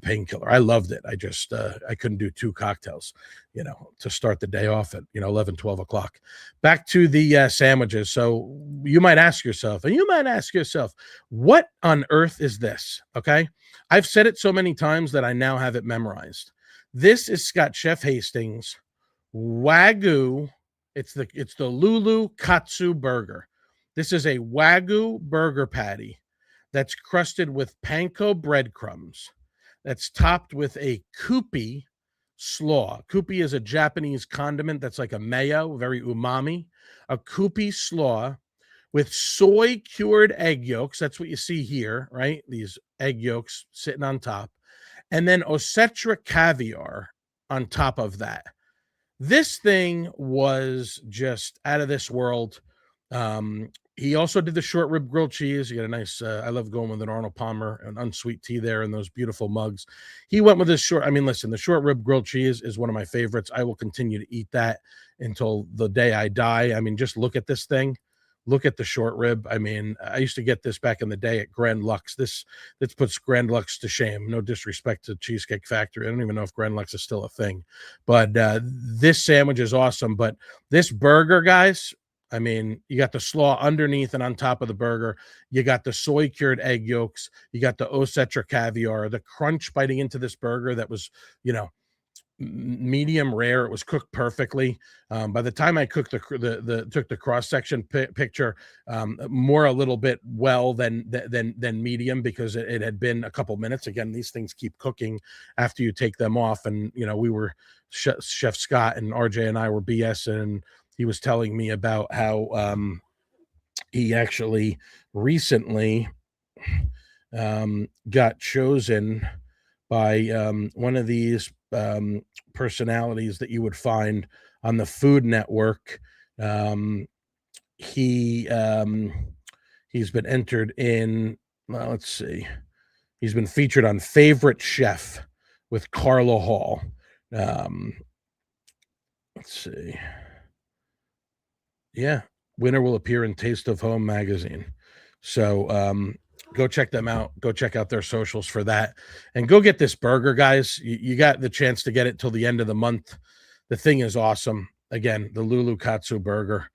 painkiller. I loved it. I just I couldn't do two cocktails, to start the day off at 11, 12 o'clock. Back to the sandwiches. So you might ask yourself, what on earth is this? Okay, I've said it so many times that I now have it memorized. This is Scott Chef Hastings Wagyu. It's the Lulu Katsu burger. This is a Wagyu burger patty that's crusted with panko breadcrumbs, that's topped with a kupi slaw. Kupi is a Japanese condiment that's like a mayo, very umami. A kupi slaw with soy cured egg yolks. That's what you see here, right? These egg yolks sitting on top. And then Osetra caviar on top of that. This thing was just out of this world. He also did the short rib grilled cheese. You get a nice, I love going with an Arnold Palmer, an unsweet tea there and those beautiful mugs. He went with this the short rib grilled cheese is one of my favorites. I will continue to eat that until the day I die. I mean, just look at this thing. Look at the short rib. I mean, I used to get this back in the day at Grand Lux. This puts Grand Lux to shame. No disrespect to Cheesecake Factory. I don't even know if Grand Lux is still a thing. But this sandwich is awesome. But this burger, guys, I mean, you got the slaw underneath and on top of the burger. You got the soy cured egg yolks. You got the Osetra caviar. The crunch biting into this burger that was, medium rare. It was cooked perfectly. By the time I cooked took the cross section picture, more a little bit well than medium, because it had been a couple minutes. Again, these things keep cooking after you take them off, and we were Chef Scott and RJ and I were BSing, and he was telling me about how he actually recently got chosen by one of these personalities that you would find on the Food Network. He's been entered in, well, let's see, he's been featured on Favorite Chef with Carla Hall. Let's see. Yeah, winner will appear in Taste of Home magazine. So go check them out. Go check out their socials for that. And go get this burger, guys. You got the chance to get it till the end of the month. The thing is awesome. Again, the Lulu Katsu burger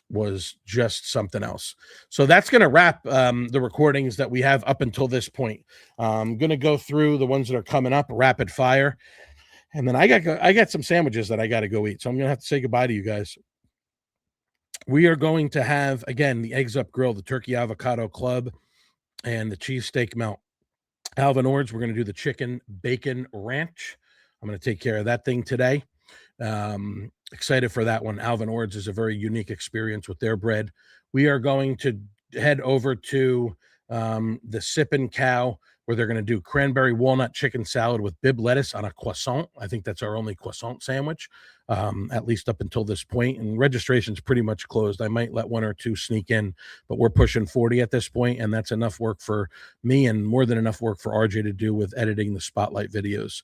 was just something else. So that's going to wrap the recordings that we have up until this point. I'm going to go through the ones that are coming up, rapid fire. And then I got some sandwiches that I got to go eat. So I'm going to have to say goodbye to you guys. We are going to have, again, the Eggs Up Grill, the Turkey Avocado Club, and the Cheesesteak Melt. Alvin Ords, we're going to do the Chicken Bacon Ranch. I'm going to take care of that thing today. Excited for that one. Alvin Ords is a very unique experience with their bread. We are going to head over to the Sippin' Cow, where they're going to do cranberry walnut chicken salad with bib lettuce on a croissant. I think that's our only croissant sandwich, at least up until this point. And registration's pretty much closed. I might let one or two sneak in, but we're pushing 40 at this point, and that's enough work for me and more than enough work for RJ to do with editing the spotlight videos.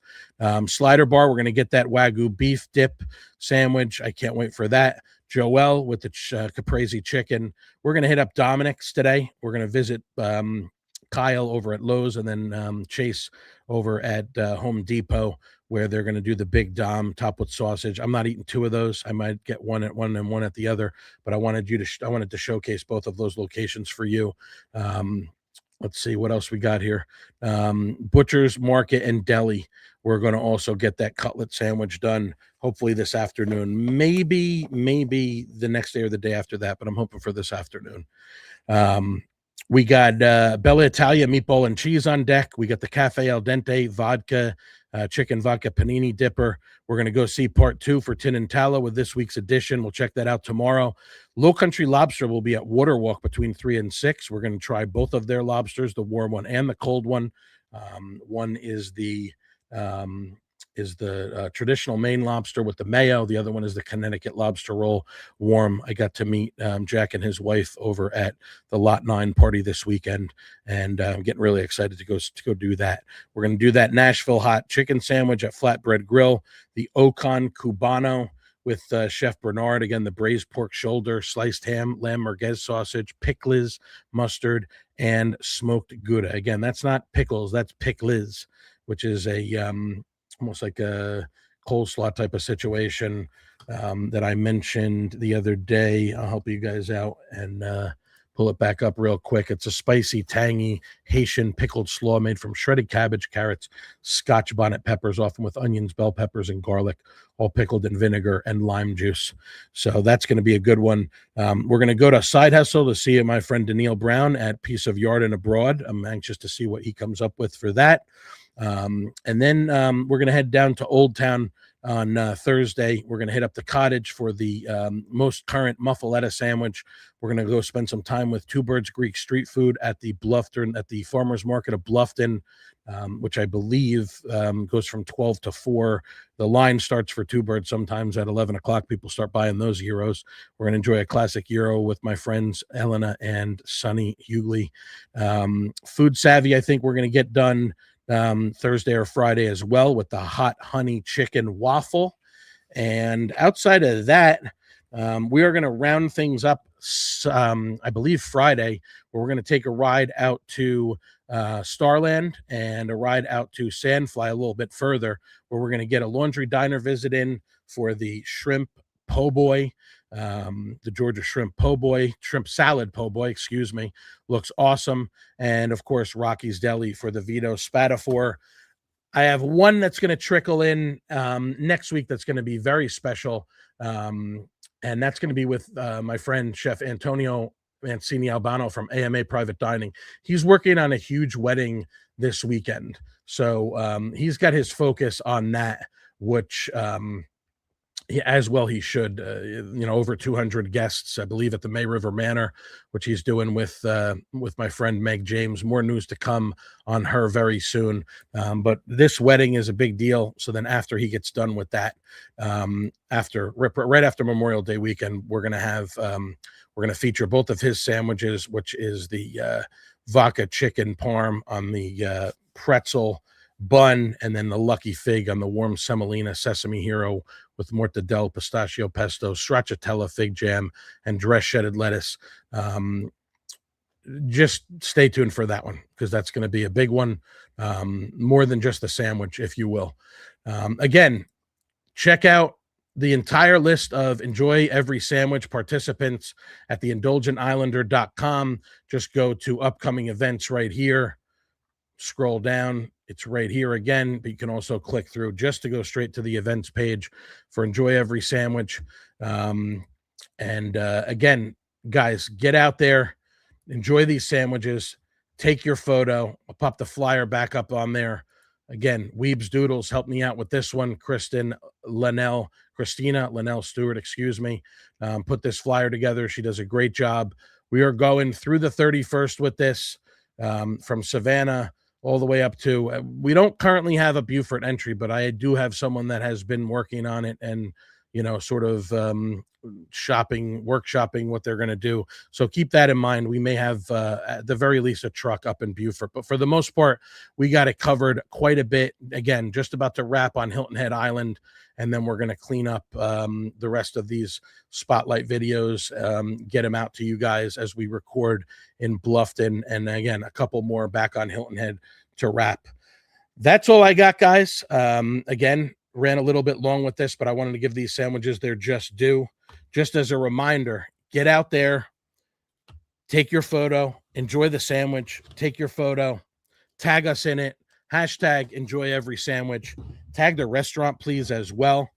Slider bar, we're going to get that Wagyu beef dip sandwich. I can't wait for that. Joel with the caprese chicken. We're going to hit up Dominic's today. We're going to visit Kyle over at Lowe's, and then Chase over at Home Depot, where they're going to do the Big Dom top with sausage. I'm not eating two of those. I might get one at one and one at the other, but I wanted to showcase both of those locations for you. Let's see what else we got here. Butcher's Market and Deli. We're going to also get that cutlet sandwich done, hopefully this afternoon. Maybe the next day or the day after that, but I'm hoping for this afternoon. We got Bella Italia meatball and cheese on deck. We got the Cafe Al Dente vodka, chicken vodka panini dipper. We're going to go see part 2 for Tin and Tallow with this week's edition. We'll check that out tomorrow. Low Country Lobster will be at Waterwalk between 3 and 6. We're going to try both of their lobsters, the warm one and the cold one. One is the traditional Maine lobster with the mayo. The other one is the Connecticut lobster roll warm. I got to meet Jack and his wife over at the Lot 9 party this weekend, and I'm getting really excited to go do that. We're going to do that Nashville hot chicken sandwich at Flatbread Grill, the Ocon Cubano with Chef Bernard. Again, the braised pork shoulder, sliced ham, lamb merguez sausage, pickles, mustard, and smoked Gouda. Again, that's not pickles, that's pickles, which is a almost like a coleslaw type of situation that I mentioned the other day. I'll help you guys out and pull it back up real quick. It's a spicy, tangy Haitian pickled slaw made from shredded cabbage, carrots, Scotch bonnet peppers, often with onions, bell peppers, and garlic, all pickled in vinegar and lime juice. So that's going to be a good one. We're going to go to Side Hustle to see my friend Daniil Brown at Piece of Yard and Abroad. I'm anxious to see what he comes up with for that. And then we're going to head down to Old Town on Thursday. We're going to hit up the Cottage for the most current muffaletta sandwich. We're going to go spend some time with Two Birds Greek Street Food at the Farmers Market of Bluffton, which I believe goes from 12 to 4. The line starts for Two Birds sometimes at 11 o'clock. People start buying those gyros. We're going to enjoy a classic gyro with my friends Elena and Sonny Hughley. Food Savvy, I think we're going to get done Thursday or Friday as well with the hot honey chicken waffle. And outside of that, we are going to round things up, I believe Friday, where we're going to take a ride out to Starland and a ride out to Sandfly a little bit further, where we're going to get a laundry diner visit in for the shrimp po' boy. The Georgia shrimp salad po' boy, excuse me, looks awesome. And of course, Rocky's Deli for the Vito Spatafor. I have one that's going to trickle in next week that's going to be very special. And that's going to be with my friend Chef Antonio Mancini Albano from AMA Private Dining. He's working on a huge wedding this weekend. So he's got his focus on that, which as well he should. Over 200 guests, I believe, at the May River Manor, which he's doing with my friend Meg James. More news to come on her very soon. But this wedding is a big deal. So then after he gets done with that, right after Memorial Day weekend, we're going to feature both of his sandwiches, which is the vodka chicken parm on the pretzel bun, and then the Lucky Fig on the warm semolina Sesame Hero with mortadella, pistachio pesto, stracciatella fig jam, and dressed shredded lettuce. Just stay tuned for that one, because that's going to be a big one, more than just a sandwich, if you will. Again, check out the entire list of Enjoy Every Sandwich participants at theindulgentislander.com. Just go to upcoming events right here. Scroll down. It's right here again, but you can also click through just to go straight to the events page for Enjoy Every Sandwich. Again, guys, get out there, enjoy these sandwiches, take your photo. I'll pop the flyer back up on there. Again, Weeb's Doodles helped me out with this one. Christina Linnell Stewart, excuse me, put this flyer together. She does a great job. We are going through the 31st with this, from Savannah all the way up to, we don't currently have a Beaufort entry, but I do have someone that has been working on it and sort of workshopping what they're going to do. So keep that in mind. We may have, at the very least, a truck up in Beaufort, but for the most part, we got it covered quite a bit. Again, just about to wrap on Hilton Head Island, and then we're going to clean up the rest of these spotlight videos, get them out to you guys as we record in Bluffton, and again, a couple more back on Hilton Head to wrap. That's all I got, guys. Again, ran a little bit long with this, but I wanted to give these sandwiches their just due. Just as a reminder, get out there, take your photo, enjoy the sandwich, take your photo, tag us in it, hashtag enjoy every sandwich, tag the restaurant, please, as well.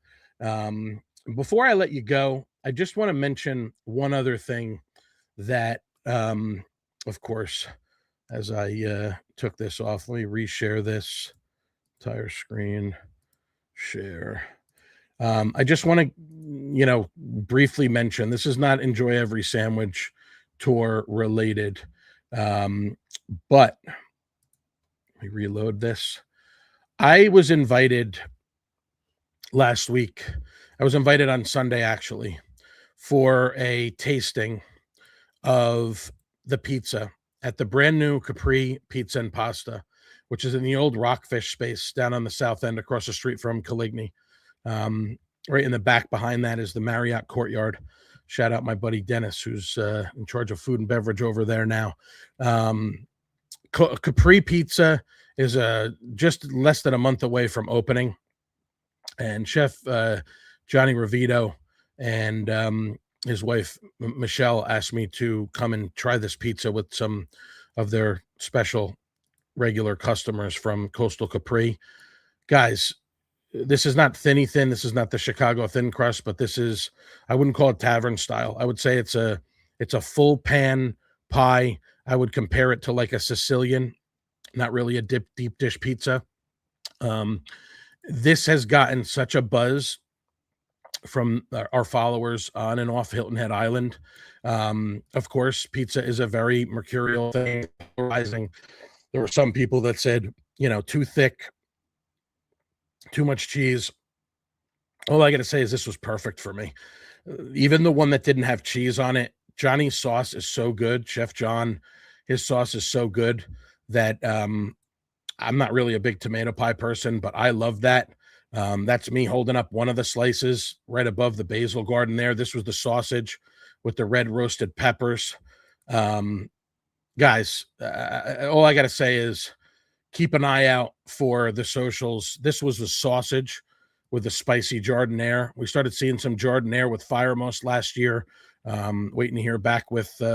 Before I let you go, I just want to mention one other thing that, of course, as I took this off, let me reshare this entire screen, share. I just want to, briefly mention, this is not Enjoy Every Sandwich tour related, but let me reload this. I was invited last week. I was invited on Sunday, actually, for a tasting of the pizza at the brand new Capri Pizza and Pasta, which is in the old Rockfish space down on the south end across the street from Caligni. Right in the back behind that is the Marriott Courtyard. Shout out my buddy Dennis, who's in charge of food and beverage over there now. Capri Pizza is just less than a month away from opening. And Chef Johnny Ravito and his wife, Michelle, asked me to come and try this pizza with some of their special regular customers from Coastal Capri. Guys, this is not thin. This is not the Chicago thin crust, but this is, I wouldn't call it tavern style. I would say it's a full pan pie. I would compare it to like a Sicilian, not really a deep dish pizza. This has gotten such a buzz from our followers on and off Hilton Head Island. Of course, pizza is a very mercurial thing, polarizing. There were some people that said, too thick, too much cheese. All I got to say is this was perfect for me. Even the one that didn't have cheese on it, Johnny's sauce is so good. Chef John, his sauce is so good that I'm not really a big tomato pie person, but I love that. That's me holding up one of the slices right above the basil garden there. This was the sausage with the red roasted peppers. Guys, all I got to say is keep an eye out for the socials. This was the sausage with the spicy Jardiniere. We started seeing some Jardiniere with Firemost last year. Waiting to hear back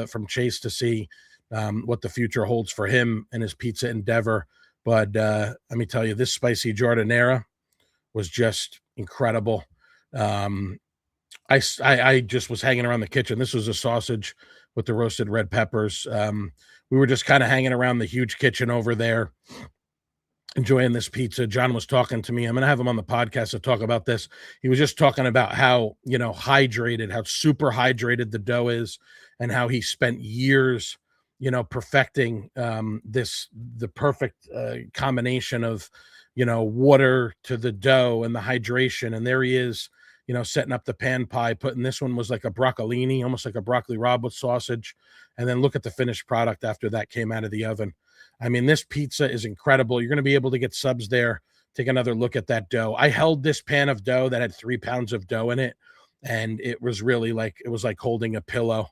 from Chase to see what the future holds for him and his pizza endeavor. But let me tell you, this spicy Jardiniere was just incredible. I just was hanging around the kitchen. This was a sausage with the roasted red peppers. We were just kind of hanging around the huge kitchen over there, enjoying this pizza. John was talking to me. I'm going to have him on the podcast to talk about this. He was just talking about how, hydrated, how super hydrated the dough is, and how he spent years, perfecting the perfect combination of, water to the dough and the hydration. And there he is, setting up the pan pie, putting this one was like a broccolini, almost like a broccoli rabe with sausage. And then look at the finished product after that came out of the oven. I mean, this pizza is incredible. You're going to be able to get subs there. Take another look at that dough. I held this pan of dough that had 3 pounds of dough in it, and it was really like holding a pillow.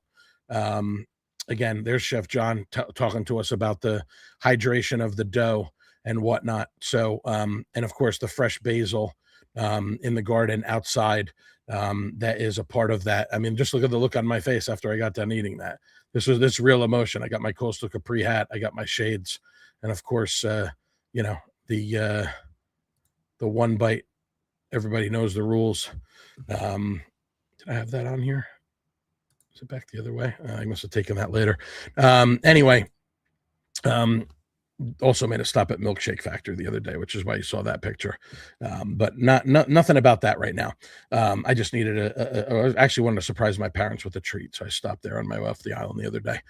Again, there's Chef John talking to us about the hydration of the dough and whatnot. So, and of course, the fresh basil in the garden outside, that is a part of that. I mean, just look at the look on my face after I got done eating that. This real emotion. I got my Coastal Capri hat. I got my shades. And of course, the one bite, everybody knows the rules. Did I have that on here? Is it back the other way? I must have taken that later. Anyway, also made a stop at Milkshake Factory the other day, which is why you saw that picture. But nothing about that right now. I just needed I actually wanted to surprise my parents with a treat, so I stopped there on my way off the island the other day.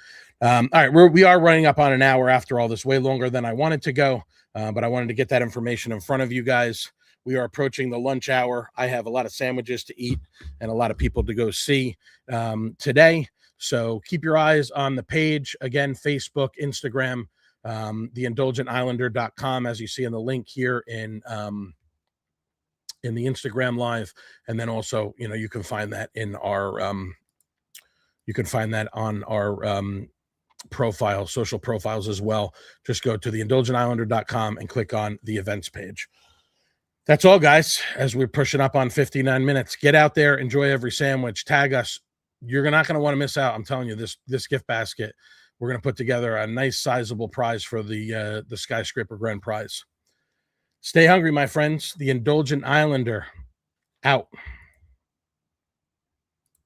All right, we are running up on an hour after all this, way longer than I wanted to go, but I wanted to get that information in front of you guys. We are approaching the lunch hour. I have a lot of sandwiches to eat and a lot of people to go see today. So keep your eyes on the page. Again, Facebook, Instagram, theindulgentislander.com, as you see in the link here in the Instagram live. And then also, you can find that in our on our profile, social profiles as well. Just go to theindulgentislander.com and click on the events page. That's all, guys. As we're pushing up on 59 minutes, get out there, enjoy every sandwich, tag us. You're not going to want to miss out. I'm telling you, this gift basket, we're going to put together a nice sizable prize for the Skyscraper Grand Prize. Stay hungry, my friends. The Indulgent Islander out.